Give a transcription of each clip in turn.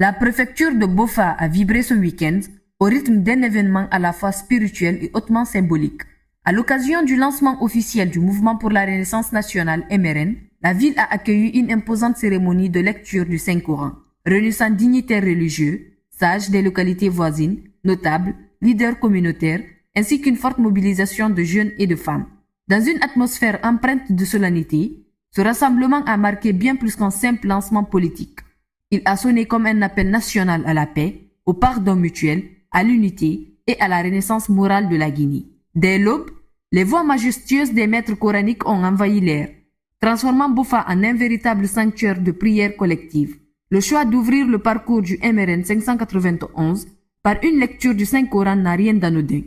La préfecture de Bofa a vibré ce week-end au rythme d'un événement à la fois spirituel et hautement symbolique. À l'occasion du lancement officiel du Mouvement pour la Renaissance nationale MRN, la ville a accueilli une imposante cérémonie de lecture du Saint-Coran, réunissant dignitaires religieux, sages des localités voisines, notables, leaders communautaires, ainsi qu'une forte mobilisation de jeunes et de femmes. Dans une atmosphère empreinte de solennité, ce rassemblement a marqué bien plus qu'un simple lancement politique. Il a sonné comme un appel national à la paix, au pardon mutuel, à l'unité et à la renaissance morale de la Guinée. Dès l'aube, les voix majestueuses des maîtres coraniques ont envahi l'air, transformant Bofa en un véritable sanctuaire de prière collective. Le choix d'ouvrir le parcours du MRN 591 par une lecture du Saint-Coran n'a rien d'anodin.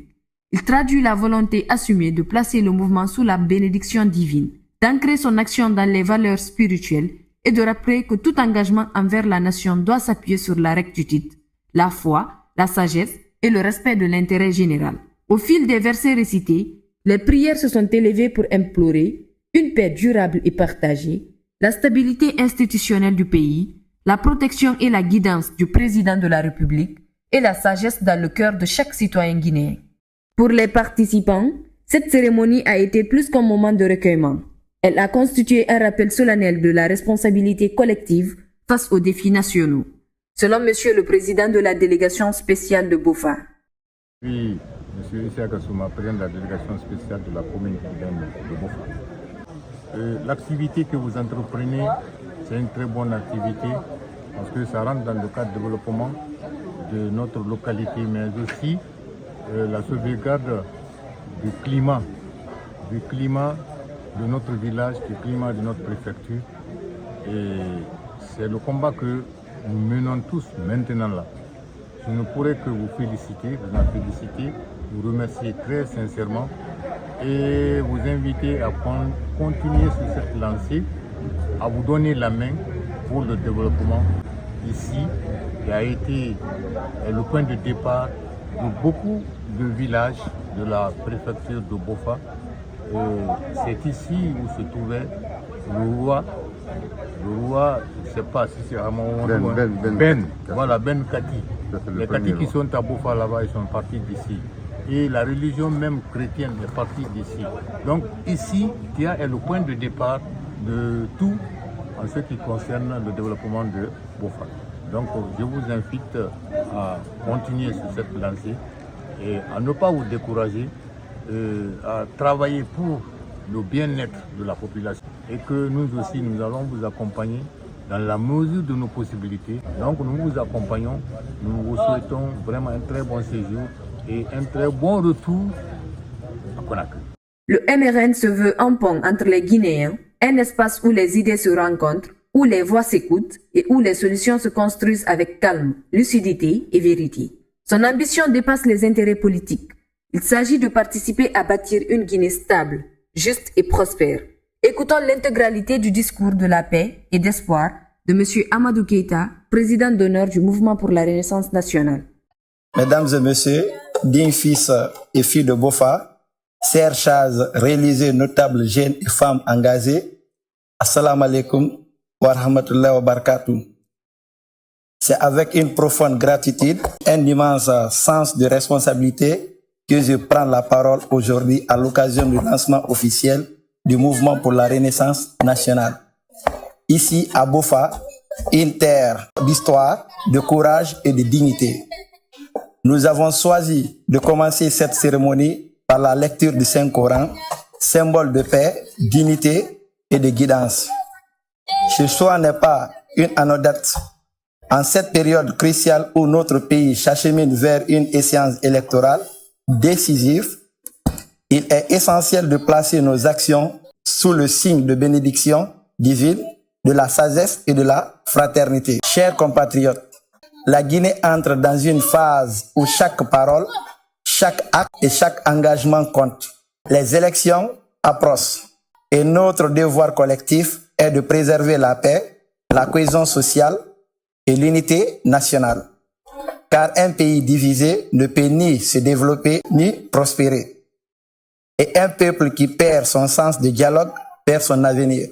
Il traduit la volonté assumée de placer le mouvement sous la bénédiction divine, d'ancrer son action dans les valeurs spirituelles et de rappeler que tout engagement envers la nation doit s'appuyer sur la rectitude, la foi, la sagesse et le respect de l'intérêt général. Au fil des versets récités, les prières se sont élevées pour implorer une paix durable et partagée, la stabilité institutionnelle du pays, la protection et la guidance du président de la République et la sagesse dans le cœur de chaque citoyen guinéen. Pour les participants, cette cérémonie a été plus qu'un moment de recueillement. Elle a constitué un rappel solennel de la responsabilité collective face aux défis nationaux. Selon Monsieur le Président de la délégation spéciale de Bofa. Oui, M. Issa Kassouma, président de la délégation spéciale de la commune de Bofa. L'activité que vous entreprenez, c'est une très bonne activité parce que ça rentre dans le cadre de développement de notre localité, mais aussi la sauvegarde du climat de notre village, du climat de notre préfecture. Et c'est le combat que nous menons tous maintenant là. Je ne pourrais que vous féliciter, vous remercier très sincèrement et vous inviter à continuer sur cette lancée, à vous donner la main pour le développement ici, qui a été le point de départ de beaucoup de villages de la préfecture de Bofa. C'est ici où se trouvait le roi, je ne sais pas si c'est à mon Ben Kati. Les Kati qui sont à Bofa là-bas, ils sont partis d'ici. Et la religion même chrétienne est partie d'ici. Donc ici, Tia est le point de départ de tout en ce qui concerne le développement de Bofa. Donc je vous invite à continuer sur cette lancée et à ne pas vous décourager, à travailler pour le bien-être de la population et que nous aussi nous allons vous accompagner dans la mesure de nos possibilités. Donc nous vous accompagnons, nous vous souhaitons vraiment un très bon séjour et un très bon retour à Conakry. Le MRN se veut un pont entre les Guinéens, un espace où les idées se rencontrent, où les voix s'écoutent et où les solutions se construisent avec calme, lucidité et vérité. Son ambition dépasse les intérêts politiques. Il s'agit de participer à bâtir une Guinée stable, juste et prospère. Écoutons l'intégralité du discours de la paix et d'espoir de M. Amadou Keïta, président d'honneur du Mouvement pour la Renaissance nationale. Mesdames et messieurs, dignes fils et filles de Bofa, chers chers réalisés, notables, jeunes et femmes engagées, assalamu alaikum wa rahmatullahi wa barakatuh. C'est avec une profonde gratitude, un immense sens de responsabilité que je prends la parole aujourd'hui à l'occasion du lancement officiel du Mouvement pour la Renaissance nationale. Ici à Bofa, une terre d'histoire, de courage et de dignité. Nous avons choisi de commencer cette cérémonie par la lecture du Saint-Coran, symbole de paix, d'unité et de guidance. Ce choix n'est pas une anecdote. En cette période cruciale où notre pays s'achemine vers une échéance électorale décisive, il est essentiel de placer nos actions sous le signe de bénédiction divine, de la sagesse et de la fraternité. Chers compatriotes, la Guinée entre dans une phase où chaque parole, chaque acte et chaque engagement compte. Les élections approchent et notre devoir collectif est de préserver la paix, la cohésion sociale et l'unité nationale. Car un pays divisé ne peut ni se développer ni prospérer. Et un peuple qui perd son sens de dialogue perd son avenir.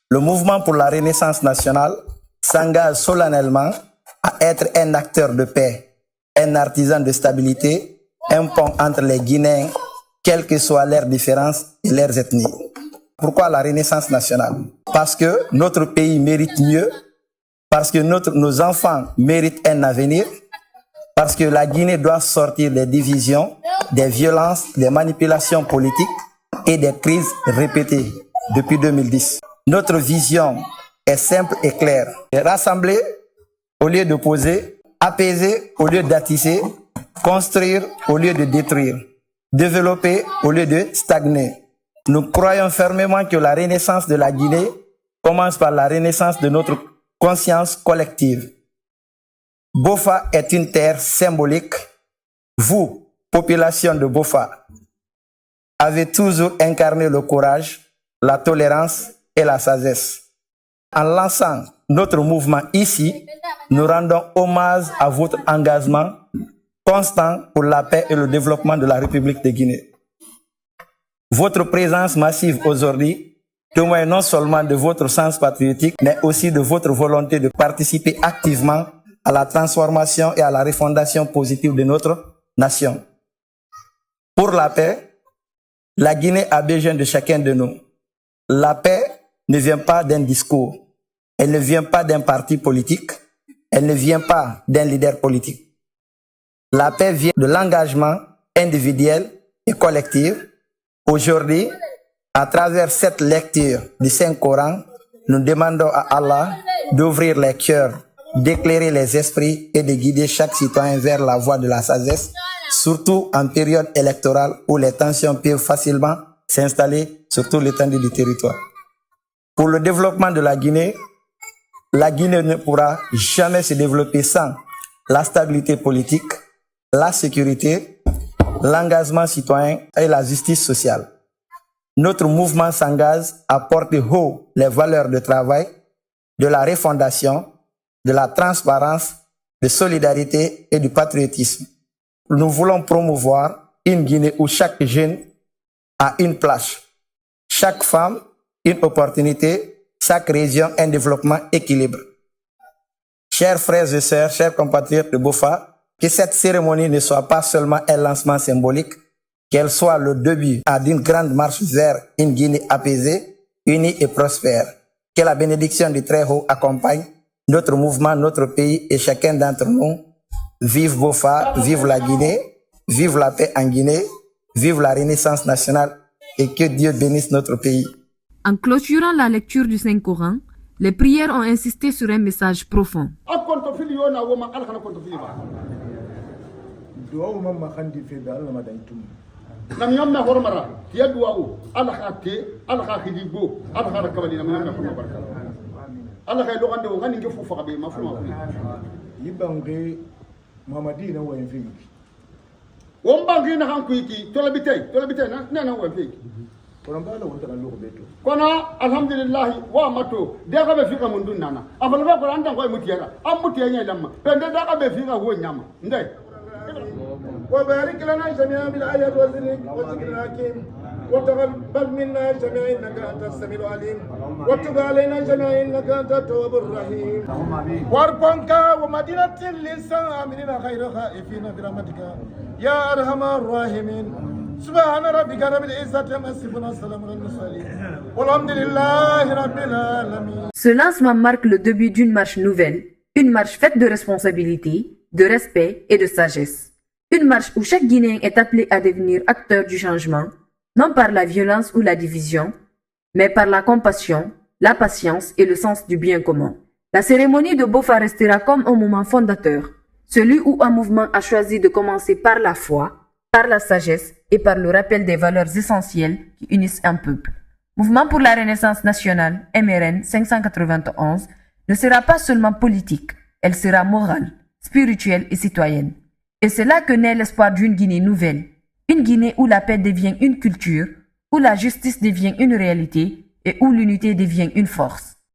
Le Mouvement pour la Renaissance nationale s'engage solennellement à être un acteur de paix, un artisan de stabilité, un pont entre les Guinéens, quelles que soient leurs différences et leurs ethnies. Pourquoi la Renaissance nationale? Parce que notre pays mérite mieux, parce que nos enfants méritent un avenir, parce que la Guinée doit sortir des divisions, des violences, des manipulations politiques et des crises répétées depuis 2010. Notre vision est simple et claire. Rassembler au lieu d'opposer, apaiser au lieu d'attiser, construire au lieu de détruire, développer au lieu de stagner. Nous croyons fermement que la renaissance de la Guinée commence par la renaissance de notre conscience collective. Bofa est une terre symbolique. Vous, population de Bofa, avez toujours incarné le courage, la tolérance et la sagesse. En lançant notre mouvement ici, nous rendons hommage à votre engagement constant pour la paix et le développement de la République de Guinée. Votre présence massive aujourd'hui témoigne non seulement de votre sens patriotique, mais aussi de votre volonté de participer activement à la transformation et à la refondation positive de notre nation. Pour la paix, la Guinée a besoin de chacun de nous. La paix ne vient pas d'un discours, elle ne vient pas d'un parti politique, elle ne vient pas d'un leader politique. La paix vient de l'engagement individuel et collectif. Aujourd'hui, à travers cette lecture du Saint-Coran, nous demandons à Allah d'ouvrir les cœurs, d'éclairer les esprits et de guider chaque citoyen vers la voie de la sagesse, surtout en période électorale où les tensions peuvent facilement s'installer sur tout l'étendue du territoire. Pour le développement de la Guinée ne pourra jamais se développer sans la stabilité politique, la sécurité, l'engagement citoyen et la justice sociale. Notre mouvement s'engage à porter haut les valeurs de travail, de la refondation, de la transparence, de solidarité et du patriotisme. Nous voulons promouvoir une Guinée où chaque jeune a une place, chaque femme une opportunité, chaque région un développement équilibré. Chers frères et sœurs, chers compatriotes de Bofa, que cette cérémonie ne soit pas seulement un lancement symbolique, qu'elle soit le début d'une grande marche vers une Guinée apaisée, unie et prospère. Que la bénédiction du Très-Haut accompagne notre mouvement, notre pays et chacun d'entre nous. Vive Bofa, vive la Guinée, vive la paix en Guinée, vive la Renaissance nationale et que Dieu bénisse notre pays. En clôturant la lecture du Saint-Coran, les prières ont insisté sur un message profond. kono alhamdulillah wa mato de ga be fika mun dunnana afalba ko anda ko mutiyala am mutiya lamma pende da ga be fika ho nyama ndey wa barik lana jami'an bil ayat wa zikr hakim wa taqabbal minna jami'an innaka antas samiul alim wa tub alaina jami'an innaka antat tawwabur rahim warbanka wa madinatil lisan aminina khayra khaifina bi rahmatika ya arhamar rahimin. Ce lancement marque le début d'une marche nouvelle, une marche faite de responsabilité, de respect et de sagesse. Une marche où chaque Guinéen est appelé à devenir acteur du changement, non par la violence ou la division, mais par la compassion, la patience et le sens du bien commun. La cérémonie de Bofa restera comme un moment fondateur, celui où un mouvement a choisi de commencer par la foi, par la sagesse et par le rappel des valeurs essentielles qui unissent un peuple. Mouvement pour la Renaissance nationale, MRN 591, ne sera pas seulement politique, elle sera morale, spirituelle et citoyenne. Et c'est là que naît l'espoir d'une Guinée nouvelle, une Guinée où la paix devient une culture, où la justice devient une réalité et où l'unité devient une force.